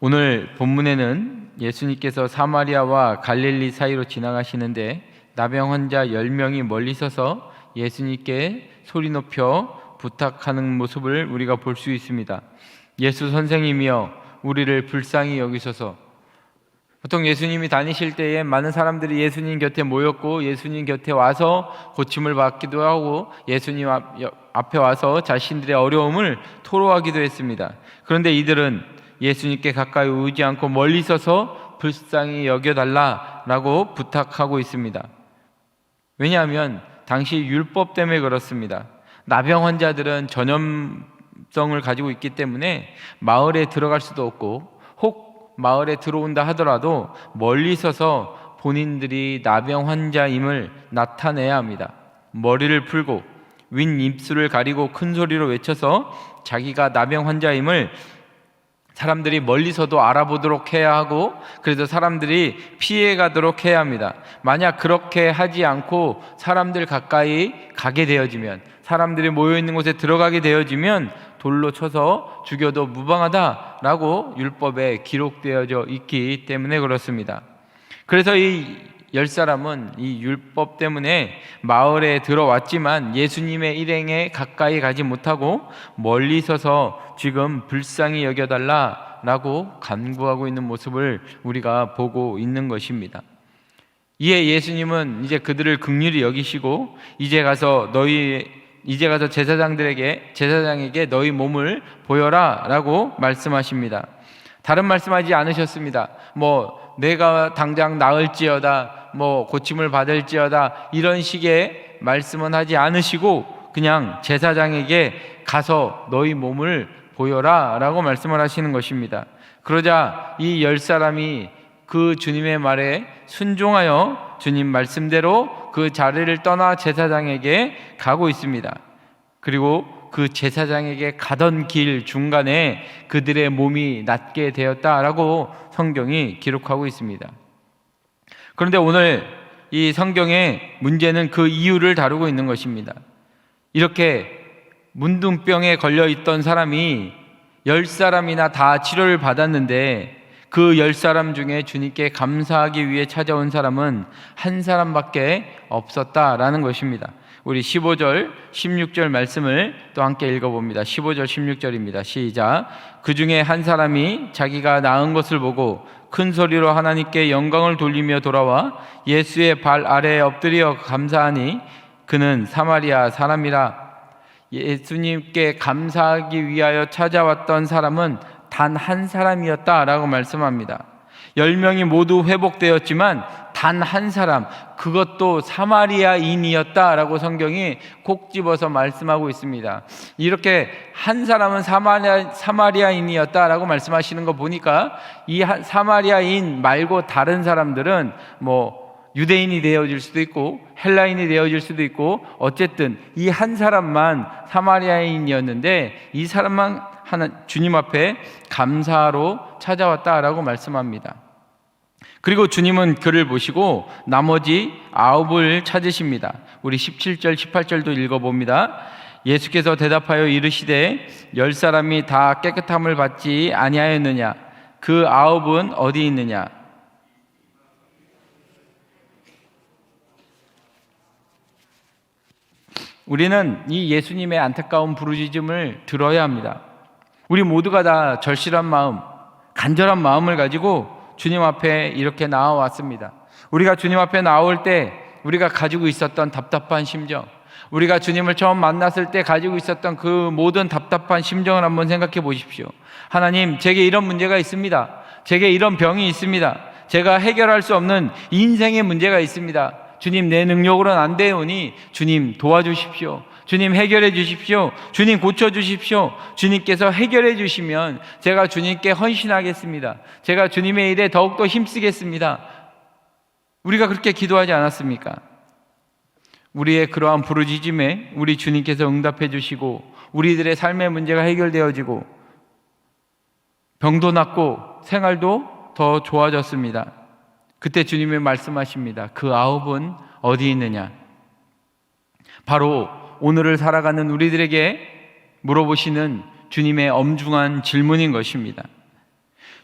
오늘 본문에는 예수님께서 사마리아와 갈릴리 사이로 지나가시는데 나병 환자 10명이 멀리 서서 예수님께 소리 높여 부탁하는 모습을 우리가 볼 수 있습니다. 예수 선생님이여 우리를 불쌍히 여기소서. 보통 예수님이 다니실 때에 많은 사람들이 예수님 곁에 모였고 예수님 곁에 와서 고침을 받기도 하고 예수님 앞에 와서 자신들의 어려움을 토로하기도 했습니다. 그런데 이들은 예수님께 가까이 오지 않고 멀리 서서 불쌍히 여겨달라라고 부탁하고 있습니다. 왜냐하면 당시 율법 때문에 그렇습니다. 나병 환자들은 전염성을 가지고 있기 때문에 마을에 들어갈 수도 없고 혹 마을에 들어온다 하더라도 멀리 서서 본인들이 나병 환자임을 나타내야 합니다. 머리를 풀고 윗 입술을 가리고 큰 소리로 외쳐서 자기가 나병 환자임을 사람들이 멀리서도 알아보도록 해야 하고, 그래서 사람들이 피해가도록 해야 합니다. 만약 그렇게 하지 않고 사람들 가까이 가게 되어지면, 사람들이 모여있는 곳에 들어가게 되어지면 돌로 쳐서 죽여도 무방하다라고 율법에 기록되어져 있기 때문에 그렇습니다. 그래서 이 10사람은 이 율법 때문에 마을에 들어왔지만 예수님의 일행에 가까이 가지 못하고 멀리 서서 지금 불쌍히 여겨달라라고 간구하고 있는 모습을 우리가 보고 있는 것입니다. 이에 예수님은 이제 그들을 긍휼히 여기시고 이제 가서 제사장에게 너희 몸을 보여라 라고 말씀하십니다. 다른 말씀하지 않으셨습니다. 내가 당장 나을지어다, 고침을 받을지어다, 이런 식의 말씀은 하지 않으시고 그냥 제사장에게 가서 너희 몸을 보여라 라고 말씀을 하시는 것입니다. 그러자 이 10사람이 그 주님의 말에 순종하여 주님 말씀대로 그 자리를 떠나 제사장에게 가고 있습니다. 그리고 그 제사장에게 가던 길 중간에 그들의 몸이 낫게 되었다라고 성경이 기록하고 있습니다. 그런데 오늘 이 성경의 문제는 그 이유를 다루고 있는 것입니다. 이렇게 문둥병에 걸려 있던 사람이 10사람이나 다 치료를 받았는데 그 10사람 중에 주님께 감사하기 위해 찾아온 사람은 한 사람밖에 없었다라는 것입니다. 우리 15절, 16절 말씀을 또 함께 읽어봅니다. 15절, 16절입니다. 시작. 그 중에 한 사람이 자기가 나은 것을 보고 큰 소리로 하나님께 영광을 돌리며 돌아와 예수의 발 아래에 엎드려 감사하니 그는 사마리아 사람이라. 예수님께 감사하기 위하여 찾아왔던 사람은 단 한 사람이었다라고 말씀합니다. 10명이 모두 회복되었지만 단 한 사람, 그것도 사마리아인이었다라고 성경이 콕 집어서 말씀하고 있습니다. 이렇게 한 사람은 사마리아인이었다라고 말씀하시는 거 보니까 이 사마리아인 말고 다른 사람들은 유대인이 되어질 수도 있고 헬라인이 되어질 수도 있고 어쨌든 이 한 사람만 사마리아인이었는데 이 사람만 주님 앞에 감사로 찾아왔다라고 말씀합니다. 그리고 주님은 그를 보시고 나머지 9을 찾으십니다. 우리 17절 18절도 읽어봅니다. 예수께서 대답하여 이르시되 10사람이 다 깨끗함을 받지 아니하였느냐? 그 9은 어디 있느냐? 우리는 이 예수님의 안타까운 부르짖음을 들어야 합니다. 우리 모두가 다 절실한 마음, 간절한 마음을 가지고 주님 앞에 이렇게 나와왔습니다. 우리가 주님 앞에 나올 때 우리가 가지고 있었던 답답한 심정, 우리가 주님을 처음 만났을 때 가지고 있었던 그 모든 답답한 심정을 한번 생각해 보십시오. 하나님, 제게 이런 문제가 있습니다. 제게 이런 병이 있습니다. 제가 해결할 수 없는 인생의 문제가 있습니다. 주님, 내 능력으로는 안 되오니 주님 도와주십시오. 주님 해결해 주십시오. 주님 고쳐주십시오. 주님께서 해결해 주시면 제가 주님께 헌신하겠습니다. 제가 주님의 일에 더욱더 힘쓰겠습니다. 우리가 그렇게 기도하지 않았습니까? 우리의 그러한 부르짖음에 우리 주님께서 응답해 주시고 우리들의 삶의 문제가 해결되어지고 병도 낫고 생활도 더 좋아졌습니다. 그때 주님이 말씀하십니다. 그 9은 어디 있느냐? 바로 오늘을 살아가는 우리들에게 물어보시는 주님의 엄중한 질문인 것입니다.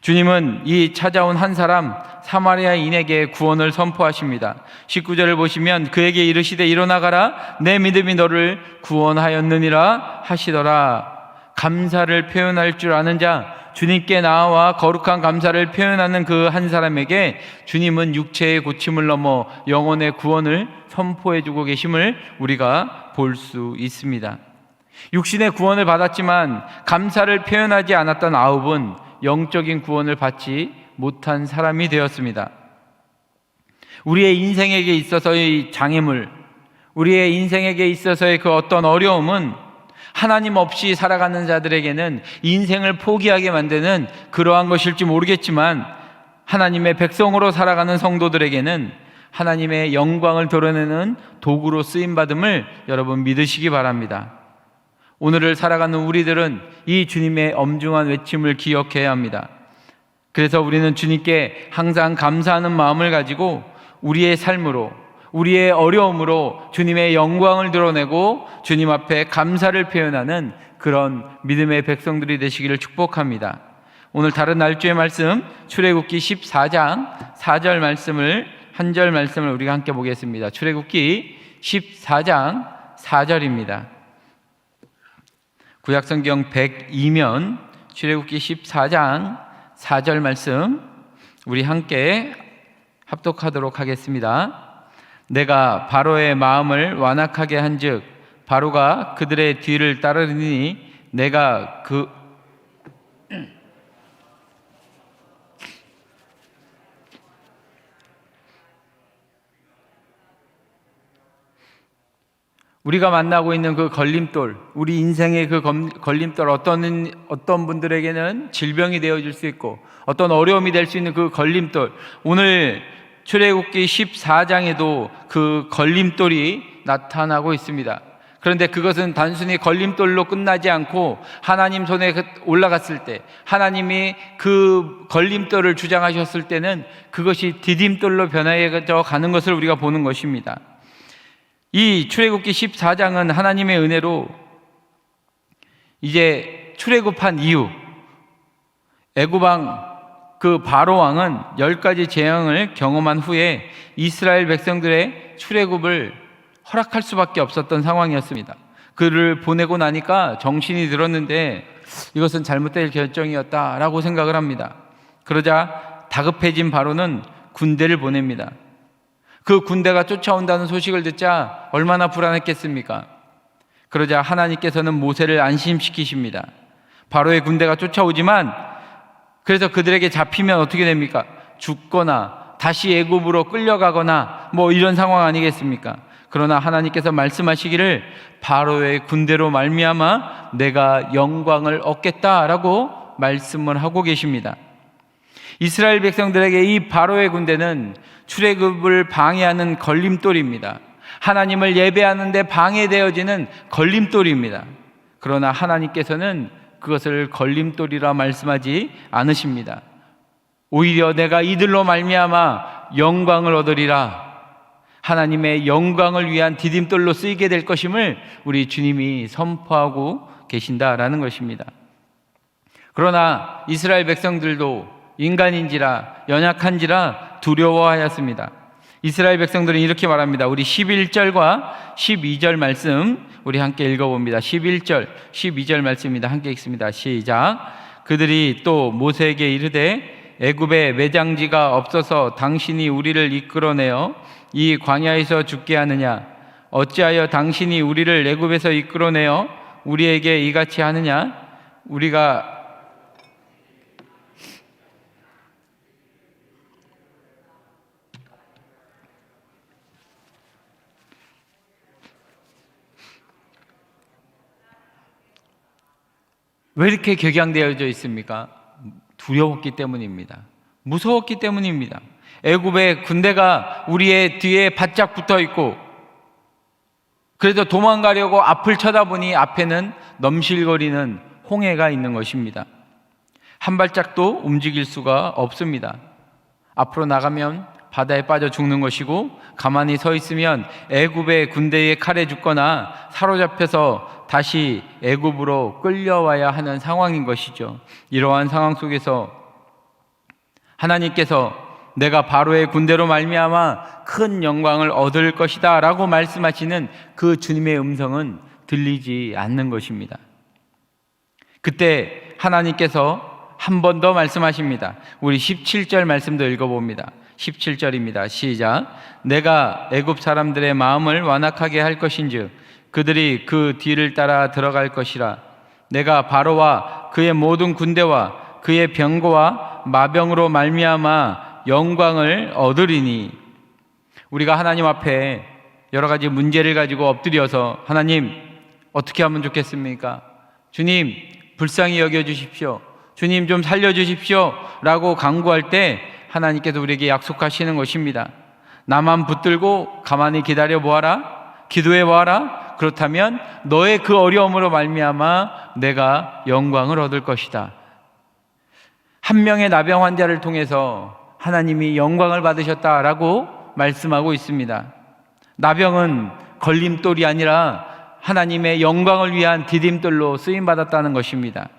주님은 이 찾아온 한 사람 사마리아인에게 구원을 선포하십니다. 19절을 보시면 그에게 이르시되 일어나 가라 내 믿음이 너를 구원하였느니라 하시더라. 감사를 표현할 줄 아는 자, 주님께 나와 거룩한 감사를 표현하는 그 한 사람에게 주님은 육체의 고침을 넘어 영혼의 구원을 선포해 주고 계심을 우리가 볼 수 있습니다. 육신의 구원을 받았지만 감사를 표현하지 않았던 아홉은 영적인 구원을 받지 못한 사람이 되었습니다. 우리의 인생에게 있어서의 장애물, 우리의 인생에게 있어서의 그 어떤 어려움은 하나님 없이 살아가는 자들에게는 인생을 포기하게 만드는 그러한 것일지 모르겠지만, 하나님의 백성으로 살아가는 성도들에게는 하나님의 영광을 드러내는 도구로 쓰임받음을 여러분 믿으시기 바랍니다. 오늘을 살아가는 우리들은 이 주님의 엄중한 외침을 기억해야 합니다. 그래서 우리는 주님께 항상 감사하는 마음을 가지고 우리의 삶으로, 우리의 어려움으로 주님의 영광을 드러내고 주님 앞에 감사를 표현하는 그런 믿음의 백성들이 되시기를 축복합니다. 오늘 다른 날주의 말씀 출애굽기 14장 4절 말씀을, 한 절 말씀을 우리가 함께 보겠습니다. 출애굽기 14장 4절입니다. 구약성경 102면 출애굽기 14장 4절 말씀 우리 함께 합독하도록 하겠습니다. 내가 바로의 마음을 완악하게 한즉 바로가 그들의 뒤를 따르니 내가 우리가 만나고 있는 그 걸림돌, 우리 인생의 그 걸림돌, 어떤 분들에게는 질병이 되어질 수 있고 어떤 어려움이 될 수 있는 그 걸림돌, 오늘 출애굽기 14장에도 그 걸림돌이 나타나고 있습니다. 그런데 그것은 단순히 걸림돌로 끝나지 않고 하나님 손에 올라갔을 때, 하나님이 그 걸림돌을 주장하셨을 때는 그것이 디딤돌로 변해져 가는 것을 우리가 보는 것입니다. 이 출애굽기 14장은 하나님의 은혜로 이제 출애굽한 이후 애굽왕 그 바로 왕은 10가지 재앙을 경험한 후에 이스라엘 백성들의 출애굽을 허락할 수밖에 없었던 상황이었습니다. 그를 보내고 나니까 정신이 들었는데 이것은 잘못된 결정이었다라고 생각을 합니다. 그러자 다급해진 바로는 군대를 보냅니다. 그 군대가 쫓아온다는 소식을 듣자 얼마나 불안했겠습니까? 그러자 하나님께서는 모세를 안심시키십니다. 바로의 군대가 쫓아오지만 그래서 그들에게 잡히면 어떻게 됩니까? 죽거나 다시 애굽으로 끌려가거나 뭐 이런 상황 아니겠습니까? 그러나 하나님께서 말씀하시기를 바로의 군대로 말미암아 내가 영광을 얻겠다라고 말씀을 하고 계십니다. 이스라엘 백성들에게 이 바로의 군대는 출애굽을 방해하는 걸림돌입니다. 하나님을 예배하는 데 방해되어지는 걸림돌입니다. 그러나 하나님께서는 그것을 걸림돌이라 말씀하지 않으십니다. 오히려 내가 이들로 말미암아 영광을 얻으리라, 하나님의 영광을 위한 디딤돌로 쓰이게 될 것임을 우리 주님이 선포하고 계신다라는 것입니다. 그러나 이스라엘 백성들도 인간인지라 연약한지라 두려워하였습니다. 이스라엘 백성들은 이렇게 말합니다. 우리 11절과 12절 말씀 우리 함께 읽어봅니다. 11절, 12절 말씀입니다. 함께 읽습니다. 시작. 그들이 또 모세에게 이르되 애굽에 매장지가 없어서 당신이 우리를 이끌어내어 이 광야에서 죽게 하느냐? 어찌하여 당신이 우리를 애굽에서 이끌어내어 우리에게 이같이 하느냐? 우리가 왜 이렇게 격양되어져 있습니까? 두려웠기 때문입니다. 무서웠기 때문입니다. 애굽의 군대가 우리의 뒤에 바짝 붙어 있고 그래서 도망가려고 앞을 쳐다보니 앞에는 넘실거리는 홍해가 있는 것입니다. 한 발짝도 움직일 수가 없습니다. 앞으로 나가면 바다에 빠져 죽는 것이고 가만히 서 있으면 애굽의 군대의 칼에 죽거나 사로잡혀서 다시 애굽으로 끌려와야 하는 상황인 것이죠. 이러한 상황 속에서 하나님께서 내가 바로의 군대로 말미암아 큰 영광을 얻을 것이다 라고 말씀하시는 그 주님의 음성은 들리지 않는 것입니다. 그때 하나님께서 한 번 더 말씀하십니다. 우리 17절 말씀도 읽어봅니다. 17절입니다. 시작. 내가 애굽 사람들의 마음을 완악하게 할 것인즉 그들이 그 뒤를 따라 들어갈 것이라. 내가 바로와 그의 모든 군대와 그의 병거와 마병으로 말미암아 영광을 얻으리니. 우리가 하나님 앞에 여러 가지 문제를 가지고 엎드려서 하나님 어떻게 하면 좋겠습니까? 주님 불쌍히 여겨주십시오. 주님 좀 살려주십시오 라고 간구할 때 하나님께서 우리에게 약속하시는 것입니다. 나만 붙들고 가만히 기다려 보아라. 기도해 보아라. 그렇다면 너의 그 어려움으로 말미암아 내가 영광을 얻을 것이다. 한 명의 나병 환자를 통해서 하나님이 영광을 받으셨다라고 말씀하고 있습니다. 나병은 걸림돌이 아니라 하나님의 영광을 위한 디딤돌로 쓰임받았다는 것입니다.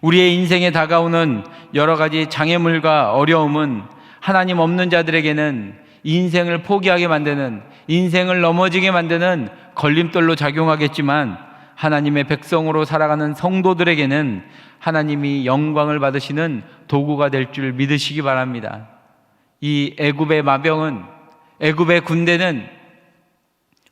우리의 인생에 다가오는 여러 가지 장애물과 어려움은 하나님 없는 자들에게는 인생을 포기하게 만드는, 인생을 넘어지게 만드는 걸림돌로 작용하겠지만 하나님의 백성으로 살아가는 성도들에게는 하나님이 영광을 받으시는 도구가 될 줄 믿으시기 바랍니다. 이 애굽의 마병은, 애굽의 군대는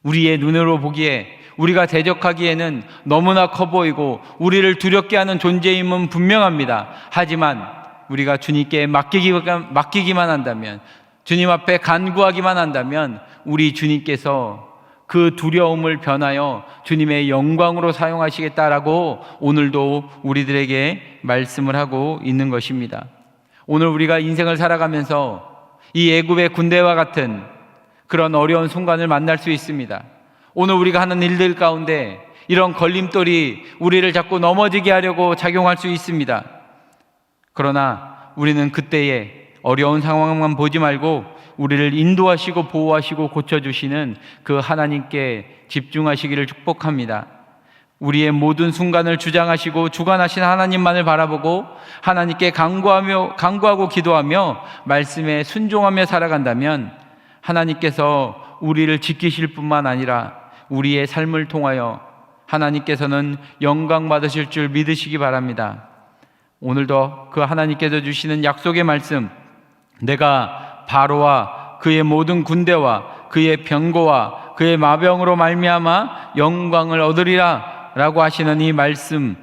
우리의 눈으로 보기에, 우리가 대적하기에는 너무나 커 보이고 우리를 두렵게 하는 존재임은 분명합니다. 하지만 우리가 주님께 맡기기만 한다면, 주님 앞에 간구하기만 한다면 우리 주님께서 그 두려움을 변하여 주님의 영광으로 사용하시겠다라고 오늘도 우리들에게 말씀을 하고 있는 것입니다. 오늘 우리가 인생을 살아가면서 이 애굽의 군대와 같은 그런 어려운 순간을 만날 수 있습니다. 오늘 우리가 하는 일들 가운데 이런 걸림돌이 우리를 자꾸 넘어지게 하려고 작용할 수 있습니다. 그러나 우리는 그때에 어려운 상황만 보지 말고 우리를 인도하시고 보호하시고 고쳐주시는 그 하나님께 집중하시기를 축복합니다. 우리의 모든 순간을 주장하시고 주관하신 하나님만을 바라보고 하나님께 간구하고 기도하며 말씀에 순종하며 살아간다면 하나님께서 우리를 지키실 뿐만 아니라 우리의 삶을 통하여 하나님께서는 영광 받으실 줄 믿으시기 바랍니다. 오늘도 그 하나님께서 주시는 약속의 말씀, 내가 바로와 그의 모든 군대와 그의 병거와 그의 마병으로 말미암아 영광을 얻으리라 라고 하시는 이 말씀,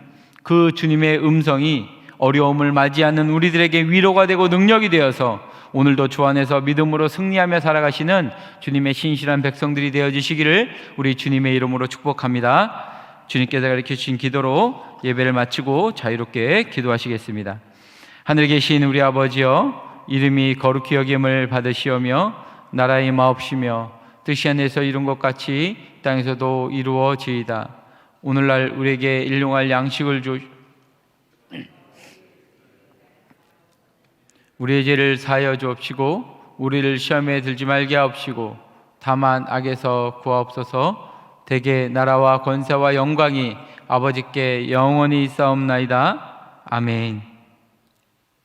그 주님의 음성이 어려움을 맞이하는 우리들에게 위로가 되고 능력이 되어서 오늘도 주 안에서 믿음으로 승리하며 살아가시는 주님의 신실한 백성들이 되어주시기를 우리 주님의 이름으로 축복합니다. 주님께서 가르쳐주신 기도로 예배를 마치고 자유롭게 기도하시겠습니다. 하늘에 계신 우리 아버지여, 이름이 거룩히 여김을 받으시오며 나라의 마옵시며 뜻이 하늘에서 이룬 것 같이 땅에서도 이루어지이다. 오늘날 우리에게 일용할 양식을 우리의 죄를 사하여 주옵시고 우리를 시험에 들지 말게 하옵시고 다만 악에서 구하옵소서. 대개 나라와 권세와 영광이 아버지께 영원히 있사옵나이다. 아멘.